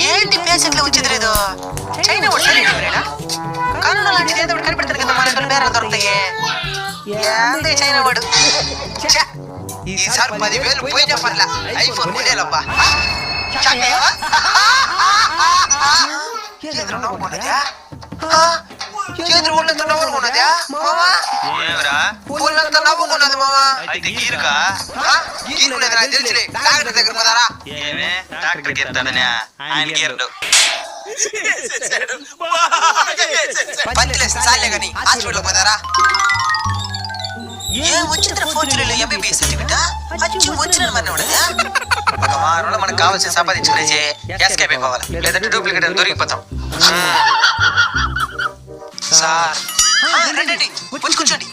ఏంటి పేషెంట్లు వచ్చేది చైనా వాడు కరోనా లాంటిది ఏదో ఒకటి కనిపెడతారు కదా మన బేరా దొరుకుతాయి. ఏంది చైనా వాడు ఈసారి 10,000 పోయినా పర్లా ఐఫోన్ కొనేలబ్బా. చేతులు నవ్వుకున్నదా చేతులు ఒళ్ళంతా నవ్వుకున్నదా మామా ఒళ్ళంతా నవ్వుకున్నది మామా. గీరుగా గీరుకునేది నాకు తెలిసిలే. డాక్టర్ దగ్గర పోదారా? ఏమే డాక్టర్ గీరుతాడనే ఆయన గీరడు. పనిలేసి చాలే గాని హాస్పిటల్ పోదారా? ఏం వచ్చింది ఫోన్ ఎంబీబీఎస్ సర్టిఫికెట్ అచ్చి వచ్చిన మనవాడదా? ఒక వారంలో మనకు కావాల్సిన సంపాదించుకునేసి ఎస్కేప్ అయిపోవాలి, లేదంటే డూప్లికేట్ దొరికిపోతాం. సార్ రండి వచ్చి కూర్చోండి.